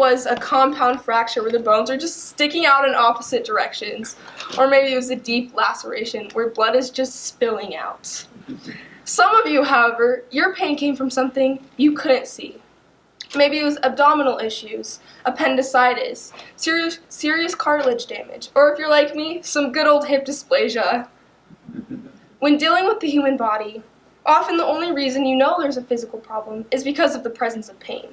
was a compound fracture where the bones are just sticking out in opposite directions. Or maybe it was a deep laceration where blood is just spilling out. Some of you, however, your pain came from something you couldn't see. Maybe it was abdominal issues, appendicitis, serious cartilage damage, or if you're like me, some good old hip dysplasia. When dealing with the human body, often the only reason you know there's a physical problem is because of the presence of pain.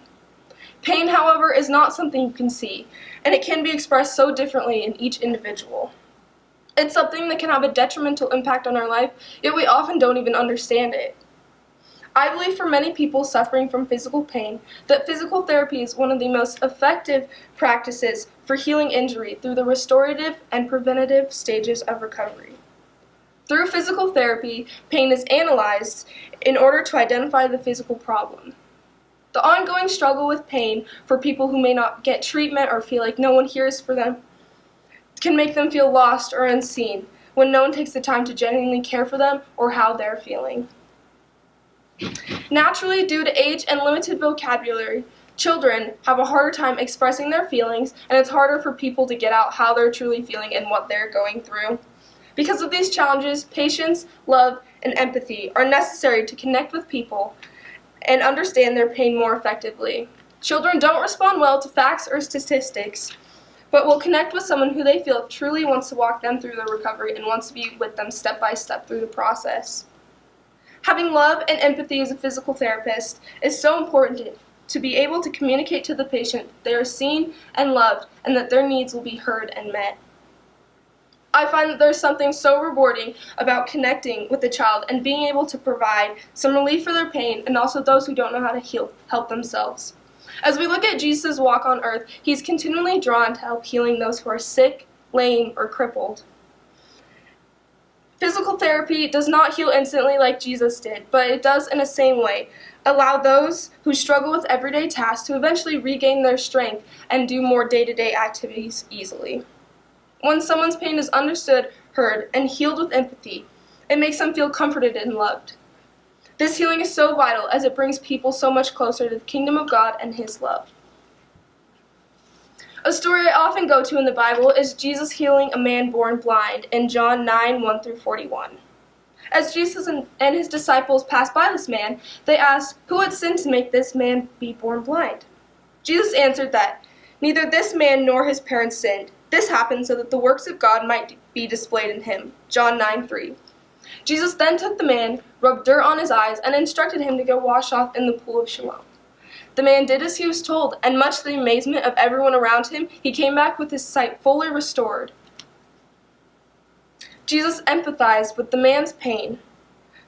Pain, however, is not something you can see, and it can be expressed so differently in each individual. It's something that can have a detrimental impact on our life, yet we often don't even understand it. I believe for many people suffering from physical pain that physical therapy is one of the most effective practices for healing injury through the restorative and preventative stages of recovery. Through physical therapy, pain is analyzed in order to identify the physical problem. The ongoing struggle with pain for people who may not get treatment or feel like no one hears for them can make them feel lost or unseen when no one takes the time to genuinely care for them or how they're feeling. Naturally, due to age and limited vocabulary, children have a harder time expressing their feelings, and it's harder for people to get out how they're truly feeling and what they're going through. Because of these challenges, patience, love, and empathy are necessary to connect with people and understand their pain more effectively. Children don't respond well to facts or statistics, but will connect with someone who they feel truly wants to walk them through their recovery and wants to be with them step by step through the process. Having love and empathy as a physical therapist is so important to be able to communicate to the patient that they are seen and loved and that their needs will be heard and met. I find that there's something so rewarding about connecting with the child and being able to provide some relief for their pain and also those who don't know how to help themselves. As we look at Jesus' walk on earth, he's continually drawn to help healing those who are sick, lame, or crippled. Physical therapy does not heal instantly like Jesus did, but it does in the same way allow those who struggle with everyday tasks to eventually regain their strength and do more day-to-day activities easily. When someone's pain is understood, heard, and healed with empathy, it makes them feel comforted and loved. This healing is so vital as it brings people so much closer to the kingdom of God and His love. A story I often go to in the Bible is Jesus healing a man born blind in John 9:1-41. As Jesus and his disciples passed by this man, they asked, "Who had sinned to make this man be born blind?" Jesus answered that neither this man nor his parents sinned. This happened so that the works of God might be displayed in him. John 9:3. Jesus then took the man, rubbed dirt on his eyes, and instructed him to go wash off in the pool of Siloam. The man did as he was told, and much to the amazement of everyone around him, he came back with his sight fully restored. Jesus empathized with the man's pain,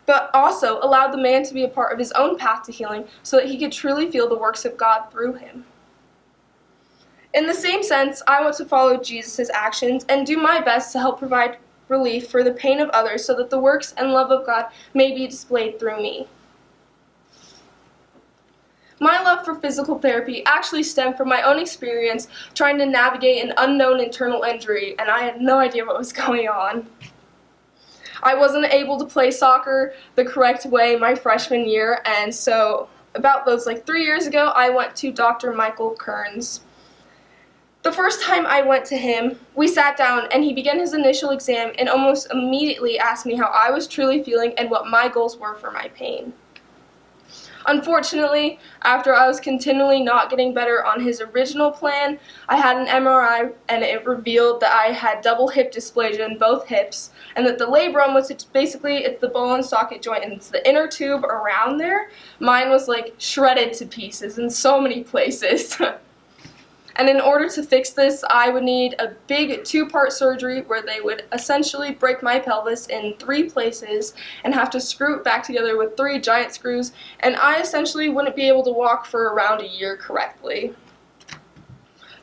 but also allowed the man to be a part of his own path to healing so that he could truly feel the works of God through him. In the same sense, I want to follow Jesus' actions and do my best to help provide relief for the pain of others so that the works and love of God may be displayed through me. My love for physical therapy actually stemmed from my own experience trying to navigate an unknown internal injury, and I had no idea what was going on. I wasn't able to play soccer the correct way my freshman year, and so about those 3 years ago, I went to Dr. Michael Kearns. The first time I went to him, we sat down and he began his initial exam and almost immediately asked me how I was truly feeling and what my goals were for my pain. Unfortunately, after I was continually not getting better on his original plan, I had an MRI and it revealed that I had double hip dysplasia in both hips and that the labrum, which it's the ball and socket joint and it's the inner tube around there, mine was shredded to pieces in so many places. And in order to fix this, I would need a big 2-part surgery where they would essentially break my pelvis in 3 places and have to screw it back together with 3 giant screws, and I essentially wouldn't be able to walk for around a year correctly.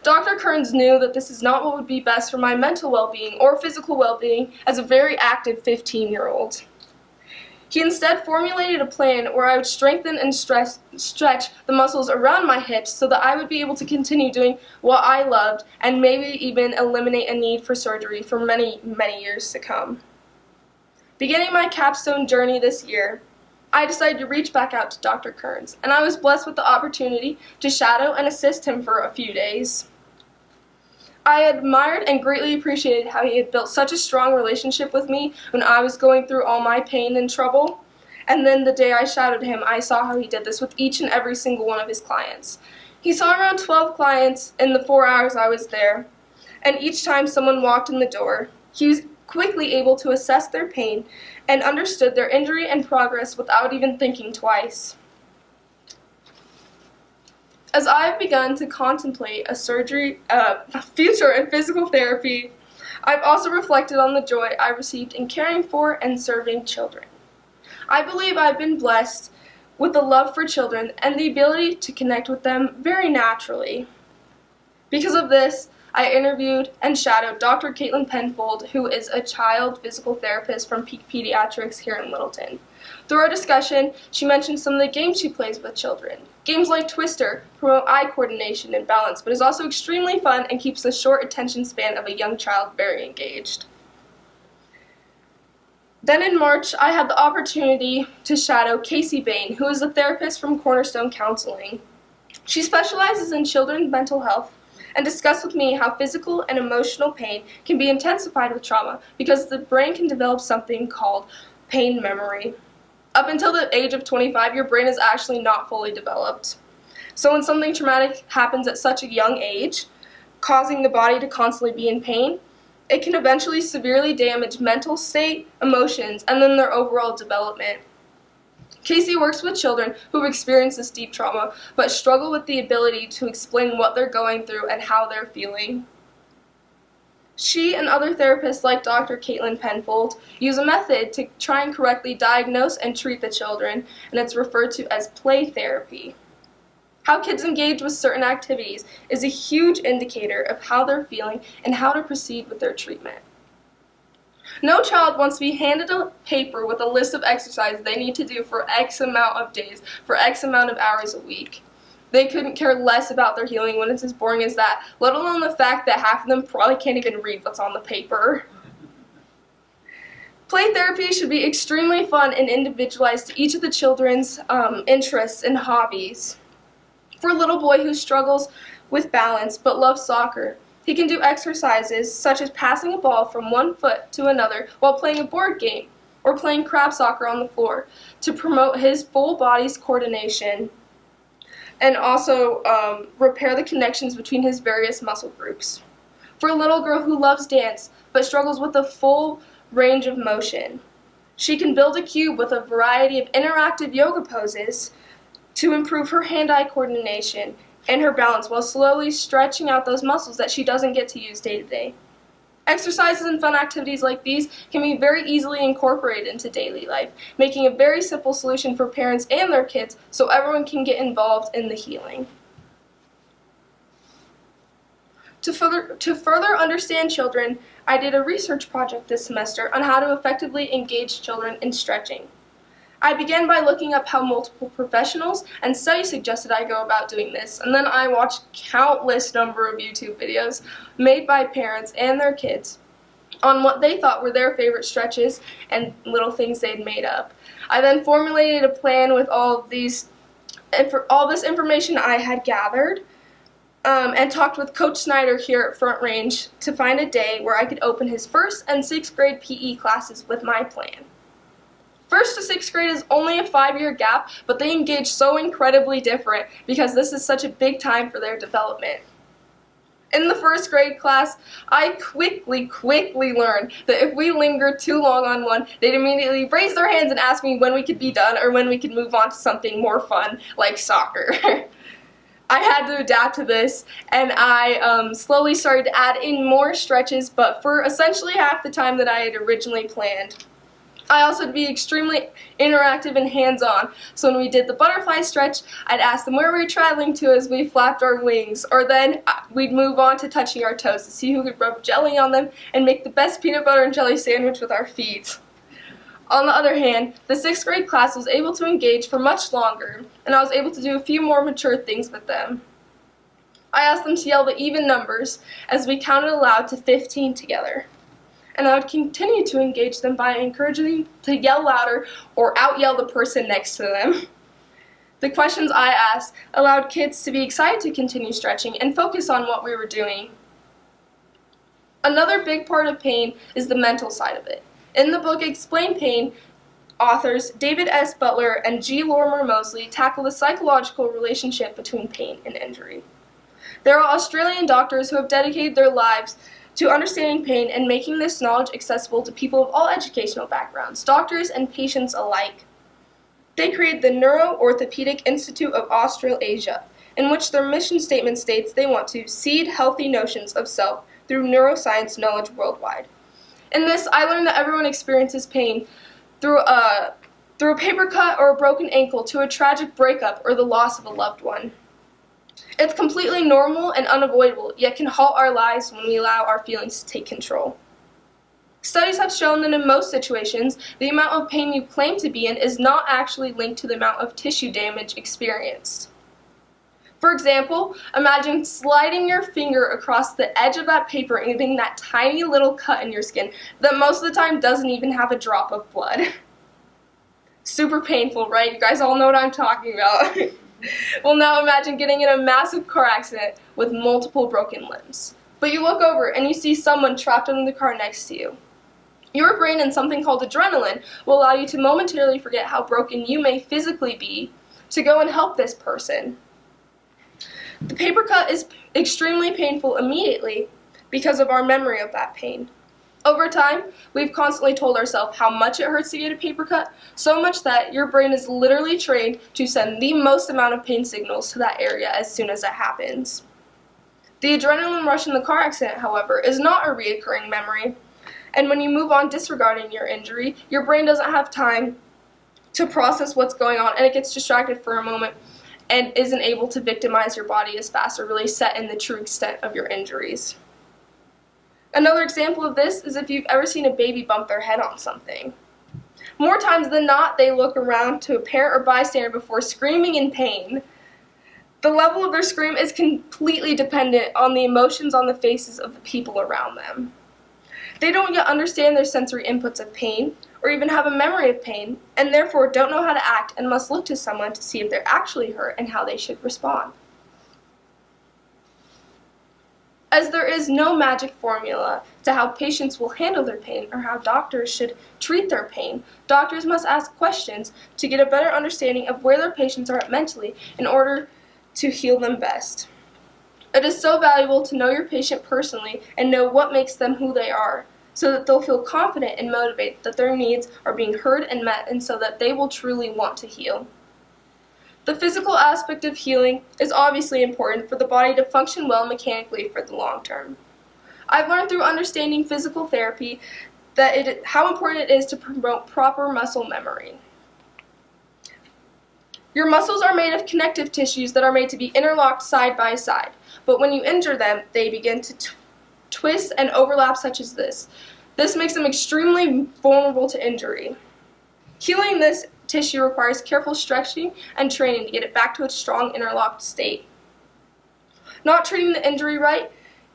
Dr. Kearns knew that this is not what would be best for my mental well-being or physical well-being as a very active 15-year-old. He instead formulated a plan where I would strengthen and stretch the muscles around my hips so that I would be able to continue doing what I loved and maybe even eliminate a need for surgery for many, many years to come. Beginning my Capstone journey this year, I decided to reach back out to Dr. Kearns, and I was blessed with the opportunity to shadow and assist him for a few days. I admired and greatly appreciated how he had built such a strong relationship with me when I was going through all my pain and trouble. And then the day I shadowed him, I saw how he did this with each and every single one of his clients. He saw around 12 clients in the 4 hours I was there, and each time someone walked in the door, he was quickly able to assess their pain and understood their injury and progress without even thinking twice. As I've begun to contemplate a future in physical therapy, I've also reflected on the joy I received in caring for and serving children. I believe I've been blessed with a love for children and the ability to connect with them very naturally. Because of this, I interviewed and shadowed Dr. Penfold, who is a child physical therapist from Peak Pediatrics here in Littleton. Through our discussion, she mentioned some of the games she plays with children. Games like Twister promote eye coordination and balance, but is also extremely fun and keeps the short attention span of a young child very engaged. Then in March, I had the opportunity to shadow Casey Bain, who is a therapist from Cornerstone Counseling. She specializes in children's mental health and discussed with me how physical and emotional pain can be intensified with trauma because the brain can develop something called pain memory. Up until the age of 25, your brain is actually not fully developed. So when something traumatic happens at such a young age, causing the body to constantly be in pain, it can eventually severely damage mental state, emotions, and then their overall development. Casey works with children who have experienced this deep trauma, but struggle with the ability to explain what they're going through and how they're feeling. She and other therapists like Dr. Penfold use a method to try and correctly diagnose and treat the children, and it's referred to as play therapy. How kids engage with certain activities is a huge indicator of how they're feeling and how to proceed with their treatment. No child wants to be handed a paper with a list of exercises they need to do for X amount of days, for X amount of hours a week. They couldn't care less about their healing when it's as boring as that, let alone the fact that half of them probably can't even read what's on the paper. Play therapy should be extremely fun and individualized to each of the children's interests and hobbies. For a little boy who struggles with balance but loves soccer, he can do exercises such as passing a ball from one foot to another while playing a board game or playing crab soccer on the floor to promote his full body's coordination and also repair the connections between his various muscle groups. For a little girl who loves dance but struggles with a full range of motion, she can build a cube with a variety of interactive yoga poses to improve her hand-eye coordination and her balance while slowly stretching out those muscles that she doesn't get to use day to day. Exercises and fun activities like these can be very easily incorporated into daily life, making a very simple solution for parents and their kids so everyone can get involved in the healing. To further understand children, I did a research project this semester on how to effectively engage children in stretching. I began by looking up how multiple professionals and studies suggested I go about doing this, and then I watched countless number of YouTube videos made by parents and their kids on what they thought were their favorite stretches and little things they'd made up. I then formulated a plan with all this information I had gathered and talked with Coach Snyder here at Front Range to find a day where I could open his 1st and 6th grade PE classes with my plan. 1st to 6th grade is only a 5-year gap, but they engage so incredibly different because this is such a big time for their development. In the 1st grade class, I quickly learned that if we lingered too long on one, they'd immediately raise their hands and ask me when we could be done or when we could move on to something more fun like soccer. I had to adapt to this, and I slowly started to add in more stretches, but for essentially half the time that I had originally planned. I also had to be extremely interactive and hands-on, so when we did the butterfly stretch, I'd ask them where we were traveling to as we flapped our wings, or then we'd move on to touching our toes to see who could rub jelly on them and make the best peanut butter and jelly sandwich with our feet. On the other hand, the 6th grade class was able to engage for much longer, and I was able to do a few more mature things with them. I asked them to yell the even numbers as we counted aloud to 15 together. and I would continue to engage them by encouraging them to yell louder or out-yell the person next to them. The questions I asked allowed kids to be excited to continue stretching and focus on what we were doing. Another big part of pain is the mental side of it. In the book Explain Pain, authors David S. Butler and G. Lorimer Moseley tackle the psychological relationship between pain and injury. There are Australian doctors who have dedicated their lives to understanding pain and making this knowledge accessible to people of all educational backgrounds, doctors and patients alike. They created the Neuro-Orthopedic Institute of Australasia, in which their mission statement states they want to seed healthy notions of self through neuroscience knowledge worldwide. In this, I learned that everyone experiences pain through a paper cut or a broken ankle to a tragic breakup or the loss of a loved one. It's completely normal and unavoidable, yet can halt our lives when we allow our feelings to take control. Studies have shown that in most situations, the amount of pain you claim to be in is not actually linked to the amount of tissue damage experienced. For example, imagine sliding your finger across the edge of that paper and getting that tiny little cut in your skin that most of the time doesn't even have a drop of blood. Super painful, right? You guys all know what I'm talking about. Well, now imagine getting in a massive car accident with multiple broken limbs. But you look over and you see someone trapped under the car next to you. Your brain and something called adrenaline will allow you to momentarily forget how broken you may physically be to go and help this person. The paper cut is extremely painful immediately because of our memory of that pain. Over time, we've constantly told ourselves how much it hurts to get a paper cut, so much that your brain is literally trained to send the most amount of pain signals to that area as soon as it happens. The adrenaline rush in the car accident, however, is not a reoccurring memory, and when you move on disregarding your injury, your brain doesn't have time to process what's going on, and it gets distracted for a moment and isn't able to victimize your body as fast or really set in the true extent of your injuries. Another example of this is if you've ever seen a baby bump their head on something. More times than not, they look around to a parent or bystander before screaming in pain. The level of their scream is completely dependent on the emotions on the faces of the people around them. They don't yet understand their sensory inputs of pain, or even have a memory of pain, and therefore don't know how to act and must look to someone to see if they're actually hurt and how they should respond. As there is no magic formula to how patients will handle their pain or how doctors should treat their pain, doctors must ask questions to get a better understanding of where their patients are at mentally in order to heal them best. It is so valuable to know your patient personally and know what makes them who they are, so that they'll feel confident and motivated that their needs are being heard and met, and so that they will truly want to heal. The physical aspect of healing is obviously important for the body to function well mechanically for the long term. I've learned through understanding physical therapy that how important it is to promote proper muscle memory. Your muscles are made of connective tissues that are made to be interlocked side by side, but when you injure them, they begin to twist and overlap such as this. This makes them extremely vulnerable to injury. Healing this tissue requires careful stretching and training to get it back to its strong interlocked state. Not treating the injury right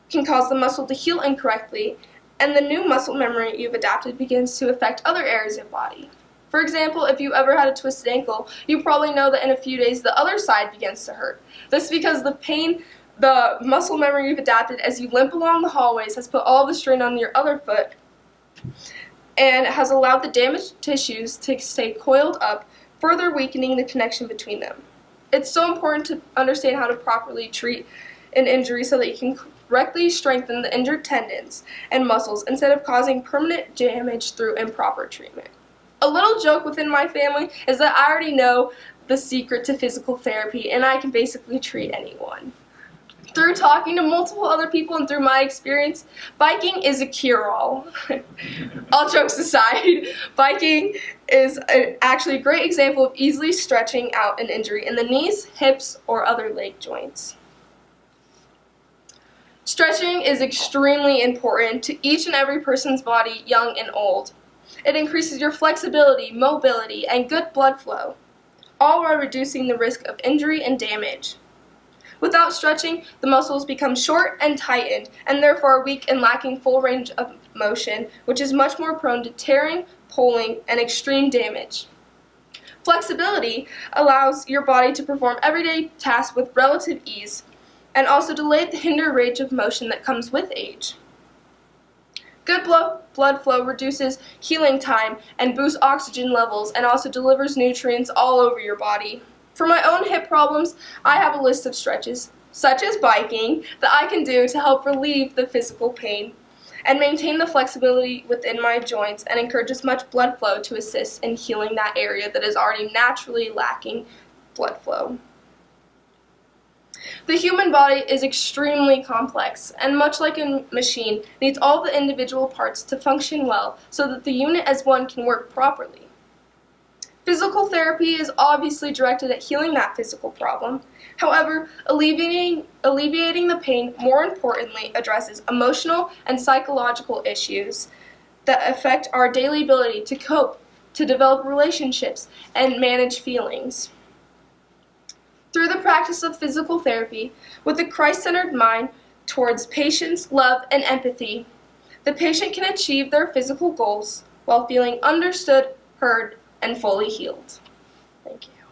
can cause the muscle to heal incorrectly, and the new muscle memory you've adapted begins to affect other areas of the body. For example, if you ever had a twisted ankle, you probably know that in a few days the other side begins to hurt. This is because the muscle memory you've adapted as you limp along the hallways has put all the strain on your other foot and has allowed the damaged tissues to stay coiled up, further weakening the connection between them. It's so important to understand how to properly treat an injury so that you can correctly strengthen the injured tendons and muscles instead of causing permanent damage through improper treatment. A little joke within my family is that I already know the secret to physical therapy and I can basically treat anyone. Through talking to multiple other people and through my experience, biking is a cure-all. All jokes aside, biking is actually a great example of easily stretching out an injury in the knees, hips, or other leg joints. Stretching is extremely important to each and every person's body, young and old. It increases your flexibility, mobility, and good blood flow, all while reducing the risk of injury and damage. Without stretching, the muscles become short and tightened, and therefore weak and lacking full range of motion, which is much more prone to tearing, pulling, and extreme damage. Flexibility allows your body to perform everyday tasks with relative ease and also delay the hinder range of motion that comes with age. Good blood flow reduces healing time and boosts oxygen levels and also delivers nutrients all over your body. For my own hip problems, I have a list of stretches, such as biking, that I can do to help relieve the physical pain and maintain the flexibility within my joints and encourage as much blood flow to assist in healing that area that is already naturally lacking blood flow. The human body is extremely complex and, much like a machine, needs all the individual parts to function well so that the unit as one can work properly. Physical therapy is obviously directed at healing that physical problem. However, alleviating the pain more importantly addresses emotional and psychological issues that affect our daily ability to cope, to develop relationships, and manage feelings. Through the practice of physical therapy, with a Christ-centered mind towards patience, love, and empathy, the patient can achieve their physical goals while feeling understood, heard, and fully healed. Thank you.